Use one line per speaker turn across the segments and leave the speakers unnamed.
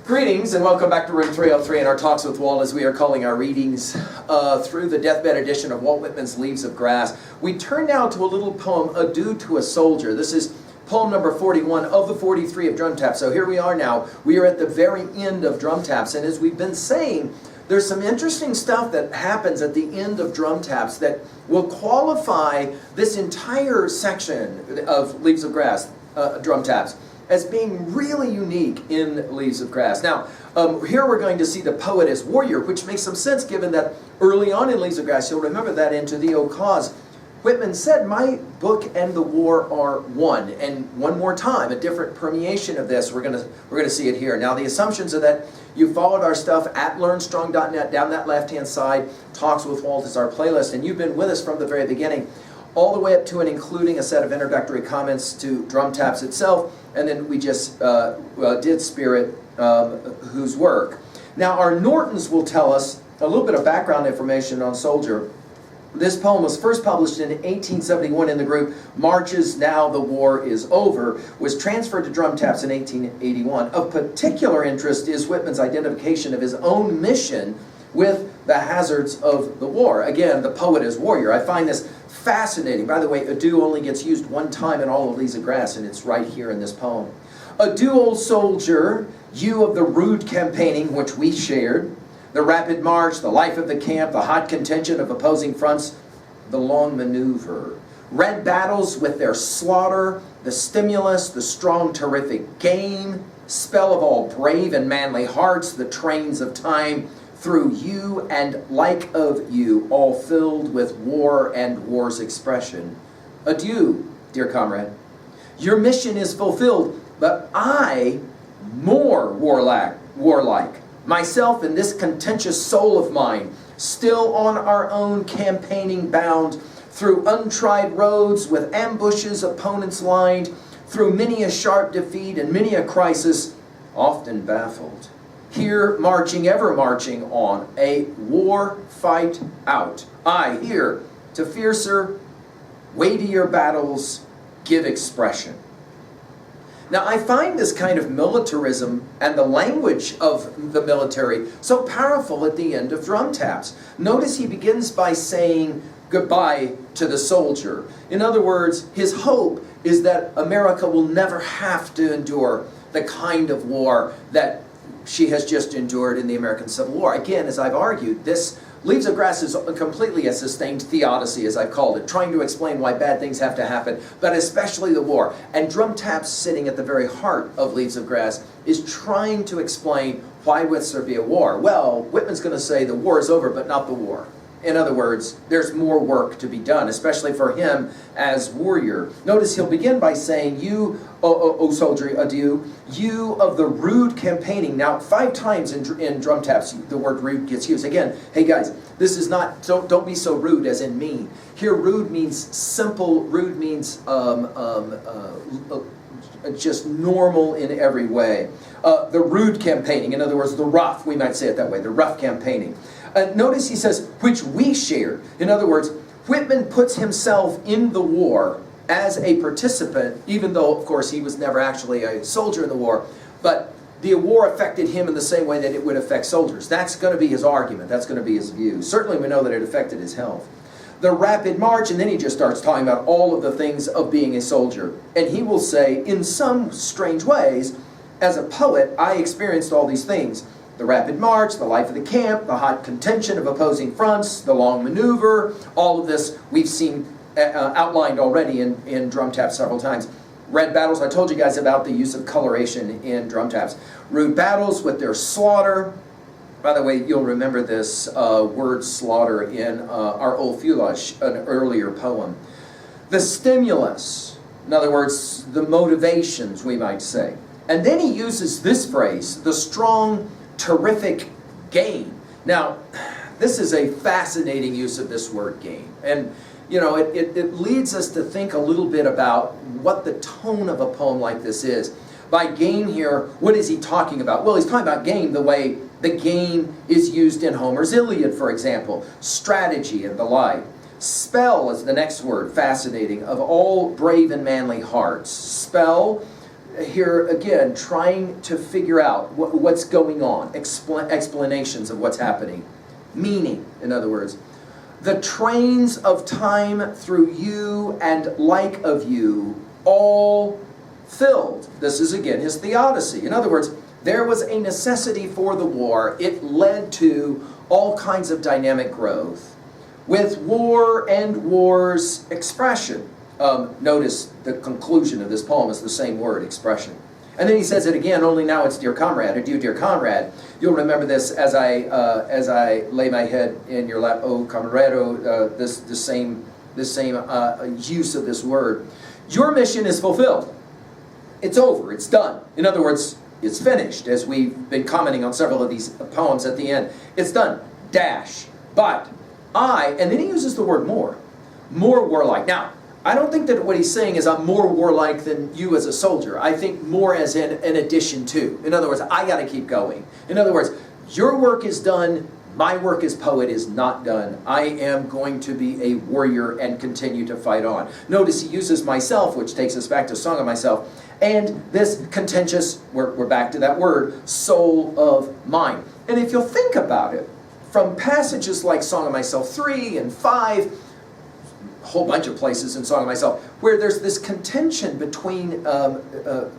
Greetings and welcome back to Room 303 and our Talks with Walt, as we are calling our readings through the deathbed edition of Walt Whitman's Leaves of Grass. We turn now to a little poem, Adieu to a Soldier. This is poem number 41 of the 43 of Drum Taps. So here we are now. We are at the very end of Drum Taps, and as we've been saying, there's some interesting stuff that happens at the end of Drum Taps that will qualify this entire section of Leaves of Grass, Drum Taps, as being really unique in Leaves of Grass. Now, here we're going to see the poet as warrior, which makes some sense given that early on in Leaves of Grass, you'll remember that in To Thee O Cause, Whitman said, my book and the war are one. And one more time, a different permeation of this, we're gonna see it here. Now, the assumptions are that you followed our stuff at learnstrong.net, down that left-hand side. Talks with Walt is our playlist, and you've been with us from the very beginning, all the way up to and including a set of introductory comments to Drum Taps itself, and then we just did Spirit, whose work. Now, our Nortons will tell us a little bit of background information on Soldier. This poem was first published in 1871 in the group Marches, Now the War is Over, was transferred to Drum Taps in 1881. Of particular interest is Whitman's identification of his own mission with the hazards of the war. Again, the poet as warrior. I find this fascinating. By the way, adieu only gets used one time in all of Leaves of Grass, and it's right here in this poem. Adieu, old soldier, you of the rude campaigning which we shared, the rapid march, the life of the camp, the hot contention of opposing fronts, the long maneuver, red battles with their slaughter, the stimulus, the strong terrific game, spell of all brave and manly hearts, the trains of time, through you and like of you, all filled with war and war's expression. Adieu, dear comrade. Your mission is fulfilled, but I more warlike. Myself and this contentious soul of mine, still on our own campaigning bound, through untried roads with ambushes opponents lined, through many a sharp defeat and many a crisis, often baffled. Here marching, ever marching on, a war fight out. I here to fiercer, weightier battles give expression. Now, I find this kind of militarism and the language of the military so powerful at the end of Drum Taps. Notice he begins by saying goodbye to the soldier. In other words, his hope is that America will never have to endure the kind of war that she has just endured in the American Civil War. Again, as I've argued, this Leaves of Grass is completely a sustained theodicy, as I've called it, trying to explain why bad things have to happen, but especially the war. And Drum Taps, sitting at the very heart of Leaves of Grass, is trying to explain why would there be a war. Well, Whitman's going to say the war is over, but not the war. In other words, there's more work to be done, especially for him as warrior. Notice he'll begin by saying, you, O soldier, adieu, you of the rude campaigning. Now, 5 times in Drum Taps, the word rude gets used. Again, hey guys, this is not, don't be so rude as in mean. Here, rude means simple, rude means just normal in every way. The rude campaigning, in other words, the rough, we might say it that way, the rough campaigning. Notice he says, which we shared. In other words, Whitman puts himself in the war as a participant, even though, of course, he was never actually a soldier in the war, but the war affected him in the same way that it would affect soldiers. That's going to be his argument. That's going to be his view. Certainly we know that it affected his health. The rapid march, and then he just starts talking about all of the things of being a soldier. And he will say, in some strange ways, as a poet, I experienced all these things. The rapid march, the life of the camp, the hot contention of opposing fronts, the long maneuver, all of this we've seen outlined already in Drum Taps several times. Red battles, I told you guys about the use of coloration in Drum Taps. Rude battles with their slaughter. By the way, you'll remember this word slaughter in our Old Fulage, an earlier poem. The stimulus, in other words, the motivations, we might say. And then he uses this phrase, the strong, terrific game. Now, this is a fascinating use of this word game. And, you know, it leads us to think a little bit about what the tone of a poem like this is. By game here, what is he talking about? Well, he's talking about game the way the game is used in Homer's Iliad, for example. Strategy and the like. Spell is the next word, fascinating, of all brave and manly hearts. Spell here again, trying to figure out what's going on, explanations of what's happening, meaning, in other words. The trains of time through you and like of you all filled. This is again his theodicy. In other words, there was a necessity for the war. It led to all kinds of dynamic growth. With war and war's expression. Notice the conclusion of this poem is the same word, expression. And then he says it again, only now it's dear comrade, adieu dear comrade. You'll remember this as I lay my head in your lap, oh camarero, the same use of this word. Your mission is fulfilled. It's over, it's done. In other words, it's finished, as we've been commenting on several of these poems at the end. It's done, dash. But and then he uses the word more warlike. Now, I don't think that what he's saying is I'm more warlike than you as a soldier. I think more as in addition to. In other words, I got to keep going. In other words, your work is done, my work as poet is not done. I am going to be a warrior and continue to fight on. Notice he uses myself, which takes us back to Song of Myself, and this contentious, we're back to that word, soul of mine. And if you'll think about it, from passages like Song of Myself 3 and 5, a whole bunch of places in Song of Myself, where there's this contention between the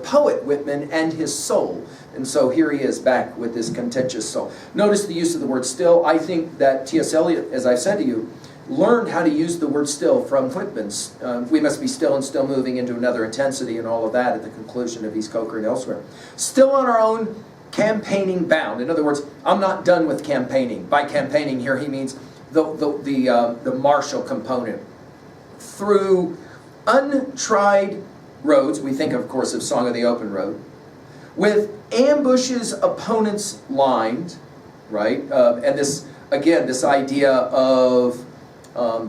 poet Whitman and his soul. And so here he is back with this contentious soul. Notice the use of the word still. I think that T.S. Eliot, as I've said to you, learned how to use the word still from Whitman's. We must be still and still moving into another intensity and all of that at the conclusion of East Coker and elsewhere. Still on our own campaigning bound. In other words, I'm not done with campaigning. By campaigning here he means the martial component. Through untried roads, we think of course of Song of the Open Road, with ambushes opponents lined, right? And this, again, this idea of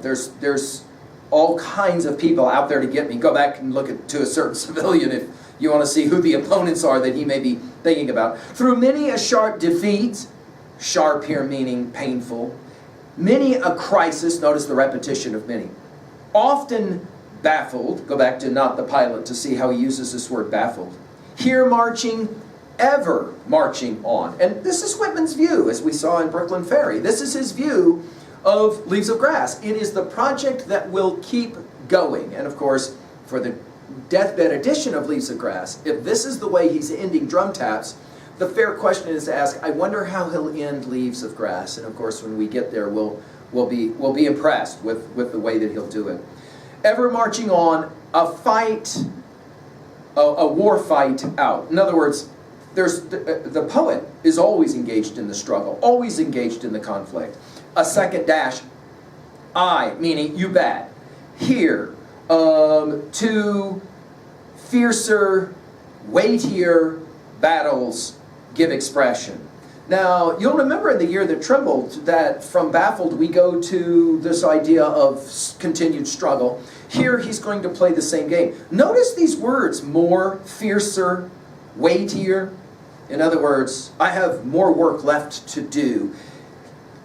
there's all kinds of people out there to get me. Go back and look to a certain civilian if you want to see who the opponents are that he may be thinking about. Through many a sharp defeat, sharp here meaning painful, many a crisis, notice the repetition of many, often baffled, go back to Not the Pilot to see how he uses this word baffled, here marching, ever marching on. And this is Whitman's view, as we saw in Brooklyn Ferry. This is his view of Leaves of Grass. It is the project that will keep going. And of course, for the deathbed edition of Leaves of Grass, if this is the way he's ending Drum Taps, the fair question is to ask, I wonder how he'll end Leaves of Grass. And of course, when we get there, we'll be impressed with the way that he'll do it. Ever marching on, a fight, a war fight out. In other words, the poet is always engaged in the struggle, always engaged in the conflict. A second dash, meaning you bet. Here, to fiercer, weightier battles give expression. Now, you'll remember in The Year That Trembled that from baffled we go to this idea of continued struggle. Here he's going to play the same game. Notice these words, more, fiercer, weightier. In other words, I have more work left to do.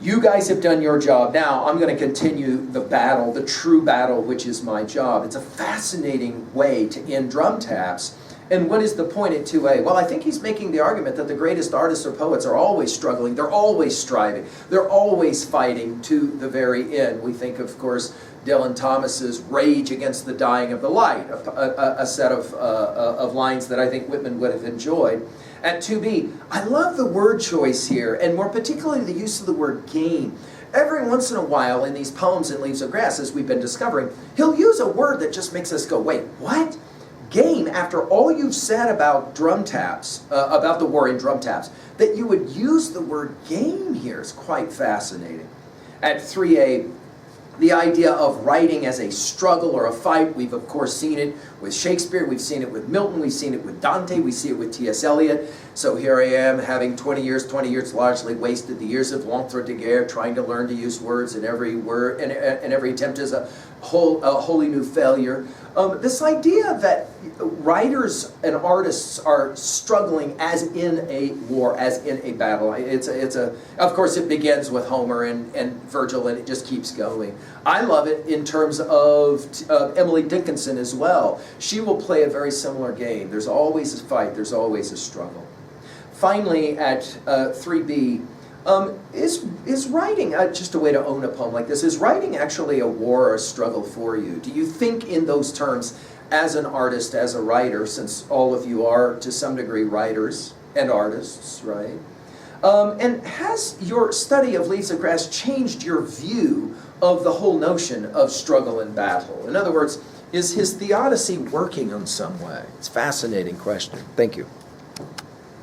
You guys have done your job. Now I'm going to continue the battle, the true battle, which is my job. It's a fascinating way to end Drum Taps. And what is the point at 2A? Well, I think he's making the argument that the greatest artists or poets are always struggling. They're always striving. They're always fighting to the very end. We think, of course, Dylan Thomas's Rage Against the Dying of the Light, a set of lines that I think Whitman would have enjoyed. At 2B, I love the word choice here, and more particularly the use of the word game. Every once in a while in these poems in Leaves of Grass, as we've been discovering, he'll use a word that just makes us go, wait, what? Game, after all you've said about Drum Taps, about the war in Drum Taps, that you would use the word game here is quite fascinating. At 3A, the idea of writing as a struggle or a fight, we've of course seen it with Shakespeare, we've seen it with Milton, we've seen it with Dante, we see it with T.S. Eliot. So here I am having 20 years largely wasted, the years of l'entretegère, trying to learn to use words, and every word, and every attempt is wholly new failure. This idea that writers and artists are struggling as in a war, as in a battle. Of course it begins with Homer and Virgil, and it just keeps going. I love it in terms of Emily Dickinson as well. She will play a very similar game. There's always a fight, there's always a struggle. Finally, at 3B, is writing, just a way to own a poem like this, is writing actually a war or a struggle for you? Do you think in those terms as an artist, as a writer, since all of you are to some degree writers and artists, right? And has your study of Leaves of Grass changed your view of the whole notion of struggle and battle? In other words, is his theodicy working in some way? It's a fascinating question. Thank you.